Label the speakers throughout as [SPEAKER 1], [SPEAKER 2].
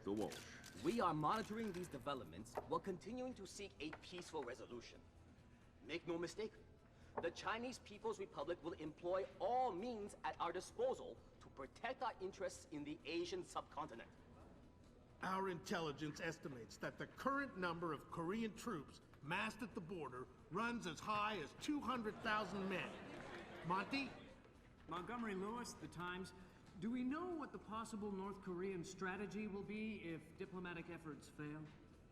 [SPEAKER 1] the Walsh.
[SPEAKER 2] We are monitoring these developments while continuing to seek a peaceful resolution. Make no mistake, the Chinese People's Republic will employ all means at our disposal to protect our interests in the Asian subcontinent.
[SPEAKER 3] Our intelligence estimates that the current number of Korean troops massed at the border runs as high as 200,000 men. Monty?
[SPEAKER 4] Montgomery Lewis, The Times. Do we know what the possible North Korean strategy will be if diplomatic efforts fail?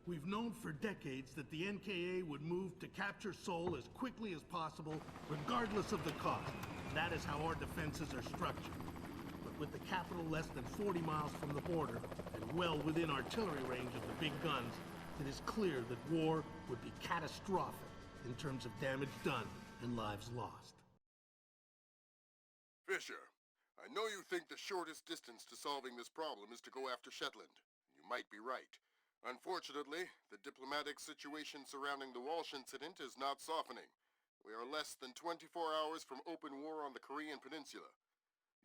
[SPEAKER 3] We've known for decades that the NKA would move to capture Seoul as quickly as possible, regardless of the cost. That is how our defenses are structured. But with the capital less than 40 miles from the border, and well within artillery range of the big guns, it is clear that war would be catastrophic in terms of damage done and lives lost.
[SPEAKER 5] Fisher, I know you think the shortest distance to solving this problem is to go after Shetland. You might be right. Unfortunately, the diplomatic situation surrounding the Walsh incident is not softening. We are less than 24 hours from open war on the Korean Peninsula.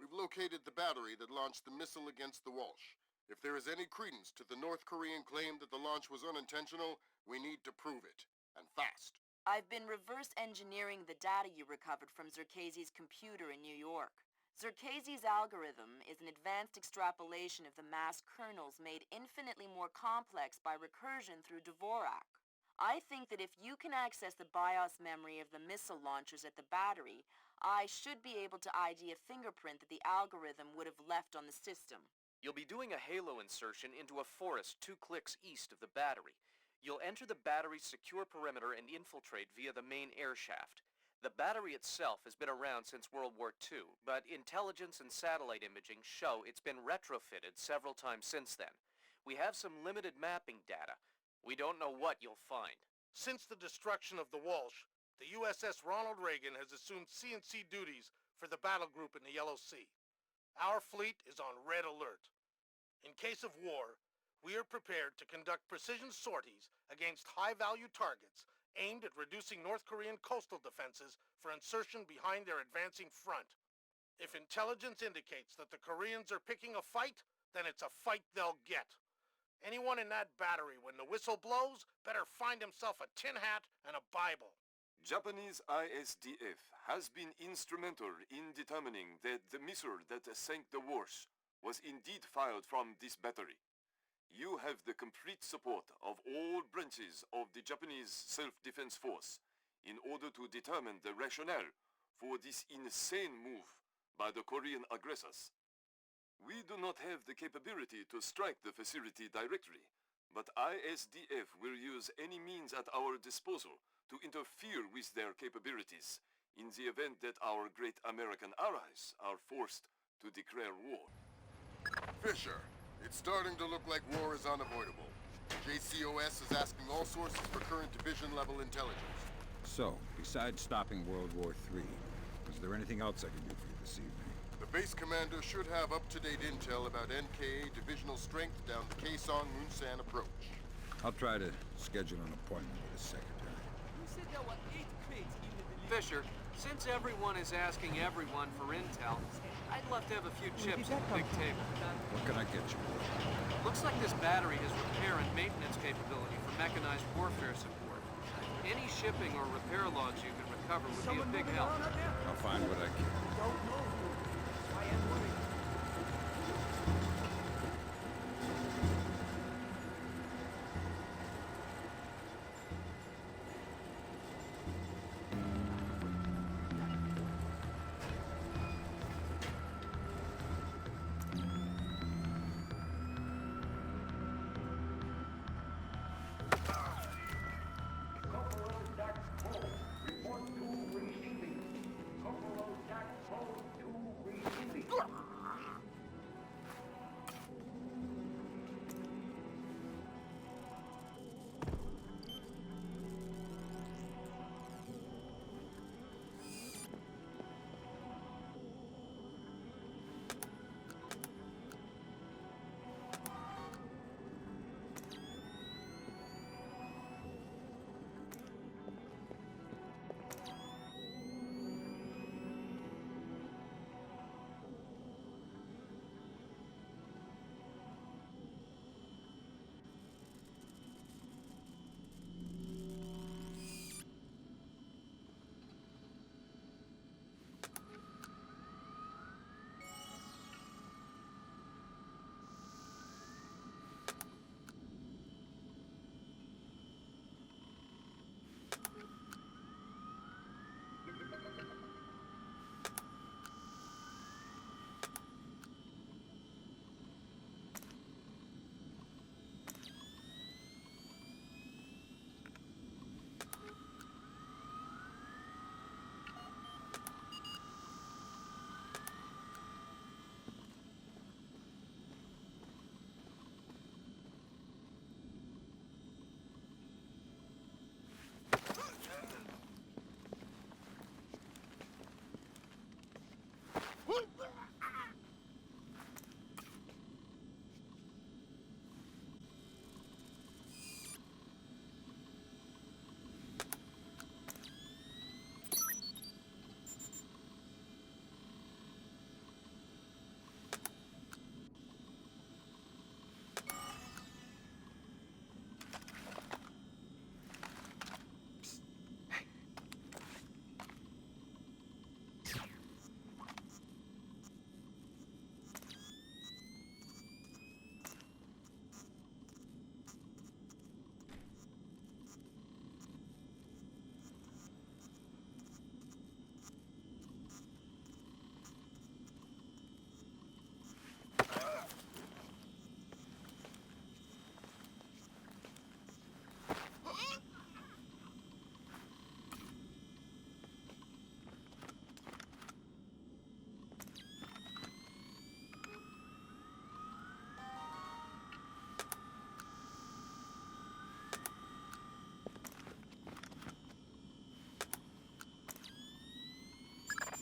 [SPEAKER 5] We've located the battery that launched the missile against the Walsh. If there is any credence to the North Korean claim that the launch was unintentional, we need to prove it, and fast.
[SPEAKER 6] I've been reverse engineering the data you recovered from Zerkezi's computer in New York. Zerkezi's algorithm is an advanced extrapolation of the mass kernels made infinitely more complex by recursion through Dvorak. I think that if you can access the BIOS memory of the missile launchers at the battery, I should be able to ID a fingerprint that the algorithm would have left on the system.
[SPEAKER 7] You'll be doing a halo insertion into a forest 2 clicks east of the battery. You'll enter the battery's secure perimeter and infiltrate via the main air shaft. The battery itself has been around since World War II, but intelligence and satellite imaging show it's been retrofitted several times since then. We have some limited mapping data. We don't know what you'll find.
[SPEAKER 3] Since the destruction of the Walsh, the USS Ronald Reagan has assumed C&C duties for the battle group in the Yellow Sea. Our fleet is on red alert. In case of war, we are prepared to conduct precision sorties against high-value targets aimed at reducing North Korean coastal defenses for insertion behind their advancing front. If intelligence indicates that the Koreans are picking a fight, then it's a fight they'll get. Anyone in that battery, when the whistle blows, better find himself a tin hat and a Bible.
[SPEAKER 8] Japanese ISDF has been instrumental in determining that the missile that sank the Walsh was indeed fired from this battery. You have the complete support of all branches of the Japanese Self-Defense Force in order to determine the rationale for this insane move by the Korean aggressors. We do not have the capability to strike the facility directly, but ISDF will use any means at our disposal to interfere with their capabilities in the event that our great American allies are forced to declare war.
[SPEAKER 5] Fisher, it's starting to look like war is unavoidable. JCOS is asking all sources for current division-level intelligence.
[SPEAKER 1] So, besides stopping World War III, is there anything else I can do for you this evening?
[SPEAKER 5] The base commander should have up-to-date intel about NKA divisional strength down the Kaesong-Munsan approach.
[SPEAKER 1] I'll try to schedule an appointment with the secretary.
[SPEAKER 7] Fisher, since everyone is asking everyone for intel, I'd love to have a few chips at the big table.
[SPEAKER 1] What can I get you?
[SPEAKER 7] Looks like this battery has repair and maintenance capability for mechanized warfare support. Any shipping or repair logs you can recover would be a big help.
[SPEAKER 1] I'll find what I can.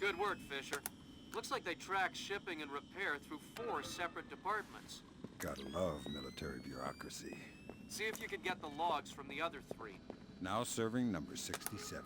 [SPEAKER 7] Good work, Fisher. Looks like they track shipping and repair through 4 separate departments.
[SPEAKER 1] Gotta love military bureaucracy.
[SPEAKER 7] See if you can get the logs from the other 3.
[SPEAKER 1] Now serving number 67.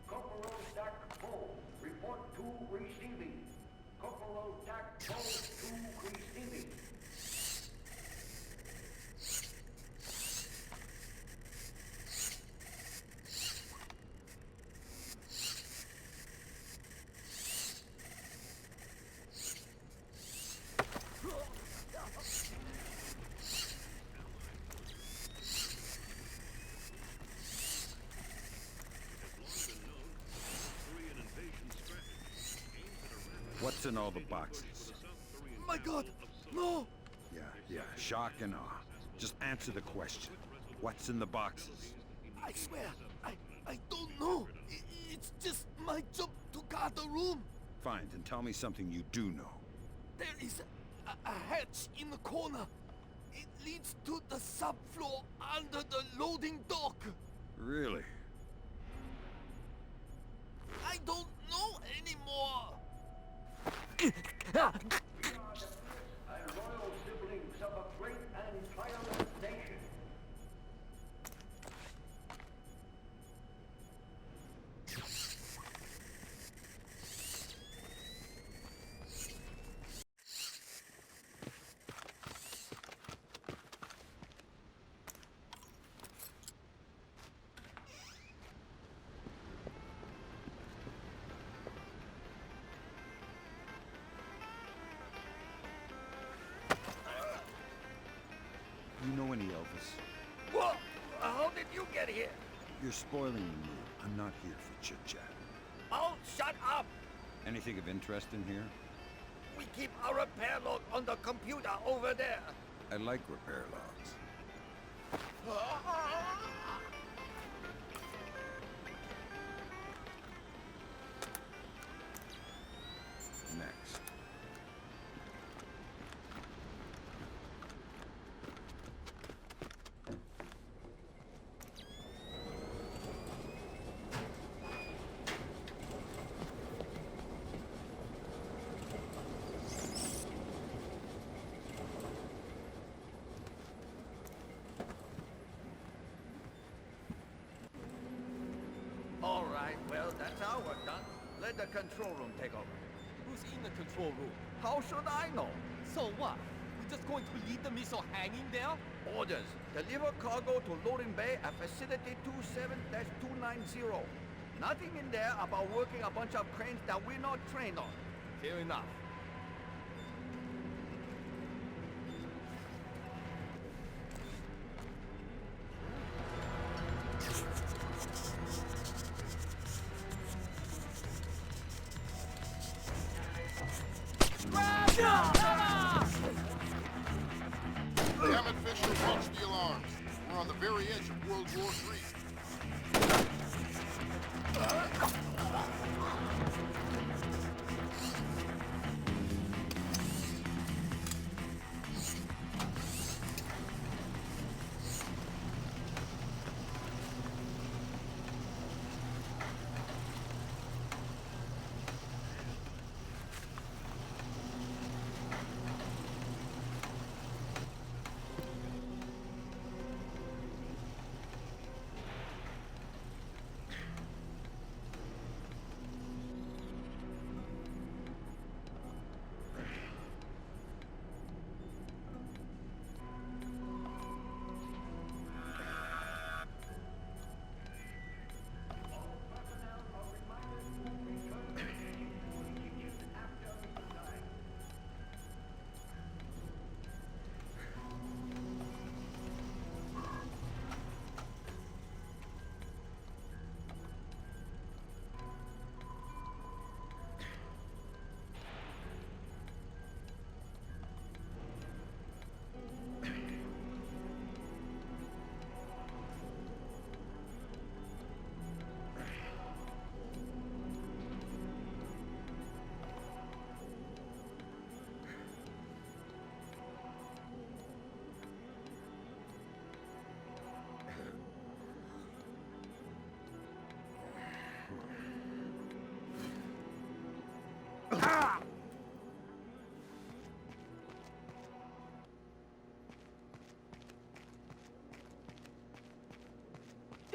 [SPEAKER 9] Corporal Dak Poe, report to receiving. Corporal Dak Poe to receiving.
[SPEAKER 1] What's in all the boxes?
[SPEAKER 10] My God, no!
[SPEAKER 1] Yeah, shock and awe. Just answer the question. What's in the boxes?
[SPEAKER 10] I swear, I don't know. It's just my job to guard the room.
[SPEAKER 1] Fine, then tell me something you do know.
[SPEAKER 10] There is a hatch in the corner. It leads to the subfloor under the loading dock.
[SPEAKER 1] Really?
[SPEAKER 10] I don't know anymore.
[SPEAKER 9] We are loyal siblings of a great and triumphant nation.
[SPEAKER 1] You know any Elvis?
[SPEAKER 10] What? How did you get here?
[SPEAKER 1] You're spoiling the mood. I'm not here for chit-chat.
[SPEAKER 10] Oh, shut up!
[SPEAKER 1] Anything of interest in here?
[SPEAKER 10] We keep our repair log on the computer over there.
[SPEAKER 1] I like repair logs. Next.
[SPEAKER 11] All right, well, that's our work done. Let the control room take over.
[SPEAKER 10] Who's in the control room?
[SPEAKER 11] How should I know?
[SPEAKER 10] So what? We're just going to leave the missile hanging there?
[SPEAKER 11] Orders. Deliver cargo to loading bay at facility 27-290. Nothing in there about working a bunch of cranes that we're not trained on.
[SPEAKER 10] Fair enough.
[SPEAKER 5] Damn it, Fisher, watch the alarms. We're on the very edge of World War III.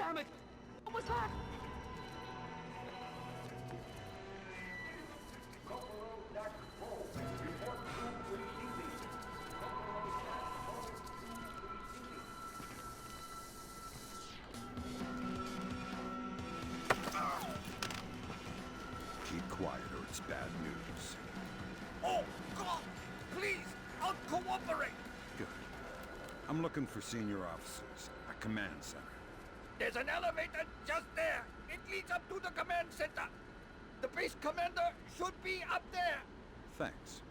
[SPEAKER 2] damn it! What was that?
[SPEAKER 9] Corporal Dash 4, report to receiving. Corporal Dash 4 to receiving.
[SPEAKER 1] Keep quiet or it's bad news.
[SPEAKER 10] Oh, God! Please, I'll cooperate!
[SPEAKER 1] Good. I'm looking for senior officers, a command center.
[SPEAKER 11] There's an elevator just there. It leads up to the command center. The base commander should be up there.
[SPEAKER 1] Thanks.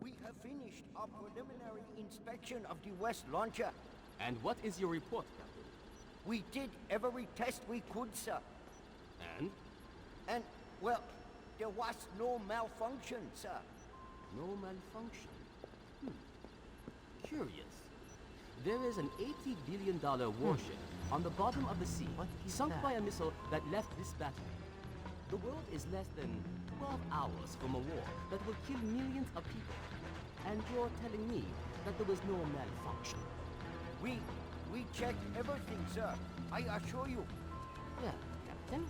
[SPEAKER 9] We have finished our preliminary inspection of the West launcher.
[SPEAKER 2] And what is your report, Captain?
[SPEAKER 9] We did every test we could, sir.
[SPEAKER 2] And?
[SPEAKER 9] And, well, there was no malfunction, sir.
[SPEAKER 2] No malfunction. Curious. There is an $80 billion warship on the bottom of the sea, sunk by a missile that left this battery. The world is less than 12 hours from a war that will kill millions of people. And you're telling me that there was no malfunction?
[SPEAKER 9] We checked everything, sir. I assure you.
[SPEAKER 2] Well, Captain,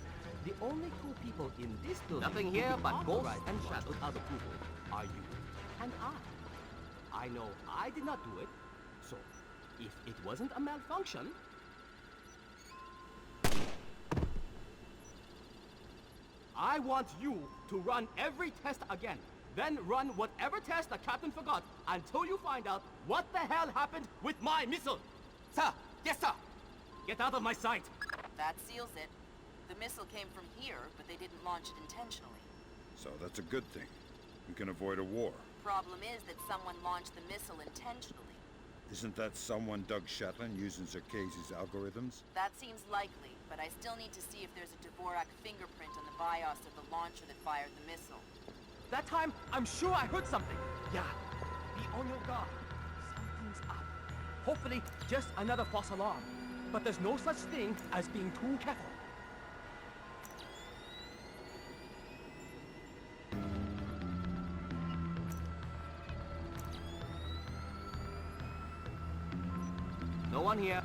[SPEAKER 2] the only two people in this building
[SPEAKER 7] Nothing
[SPEAKER 2] who
[SPEAKER 7] here
[SPEAKER 2] can
[SPEAKER 7] but ghosts
[SPEAKER 2] authorize
[SPEAKER 7] and
[SPEAKER 2] the launch without approval are you and I know I did not do it, so if it wasn't a malfunction, I want you to run every test again. Then run whatever test the captain forgot until you find out what the hell happened with my missile. Sir! Yes, sir! Get out of my sight!
[SPEAKER 6] That seals it. The missile came from here, but they didn't launch it intentionally.
[SPEAKER 1] So that's a good thing. We can avoid a war.
[SPEAKER 6] Problem is that someone launched the missile intentionally.
[SPEAKER 1] Isn't that someone Doug Shetland using Zerkezi's algorithms?
[SPEAKER 6] That seems likely, but I still need to see if there's a Dvorak fingerprint on the BIOS of the launcher that fired the missile.
[SPEAKER 2] That time, I'm sure I heard something. Yeah, be on your guard. Something's up. Hopefully, just another false alarm. But there's no such thing as being too careful. No one here.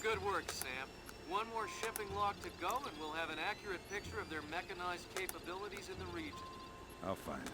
[SPEAKER 7] Good work, Sam. One more shipping log to go and we'll have an accurate picture of their mechanized capabilities in the region.
[SPEAKER 1] I'll find it.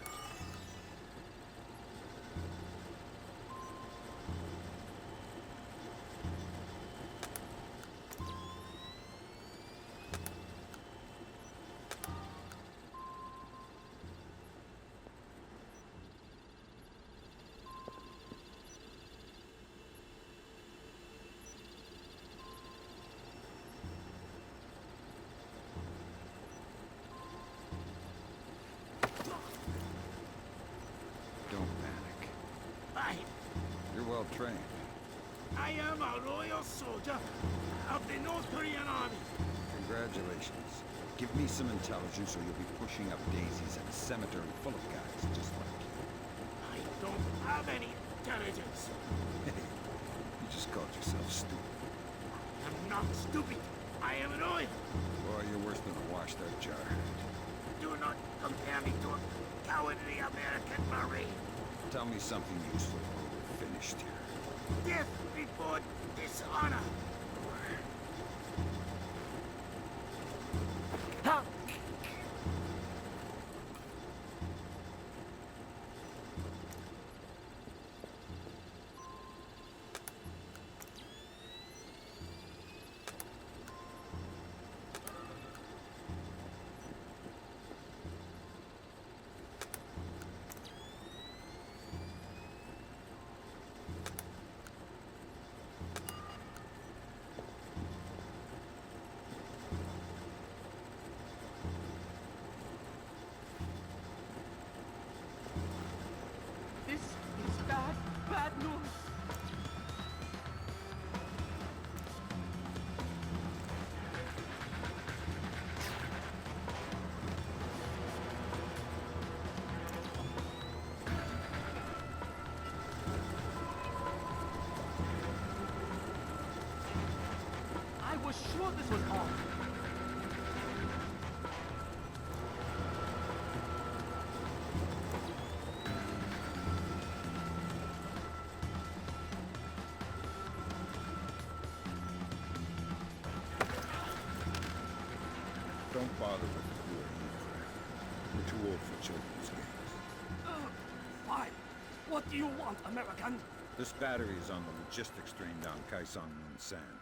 [SPEAKER 1] well trained.
[SPEAKER 10] I am a loyal soldier of the North Korean army.
[SPEAKER 1] Congratulations. Give me some intelligence or you'll be pushing up daisies in a cemetery full of guys just like you.
[SPEAKER 10] I don't have any intelligence.
[SPEAKER 1] Hey, you just called yourself stupid.
[SPEAKER 10] I'm not stupid. I am loyal.
[SPEAKER 1] Boy, you're worse than a washed-out jarhead.
[SPEAKER 10] Do not compare me to a cowardly American Marine.
[SPEAKER 1] Tell me something useful or we're finished here.
[SPEAKER 10] Death before dishonor. Ha!
[SPEAKER 4] This is bad news. I was sure this was off.
[SPEAKER 1] Don't bother with the war either. We're too old for children's games.
[SPEAKER 10] Why? What do you want, American?
[SPEAKER 1] This battery is on the logistics train down Kaesong Moon Sand.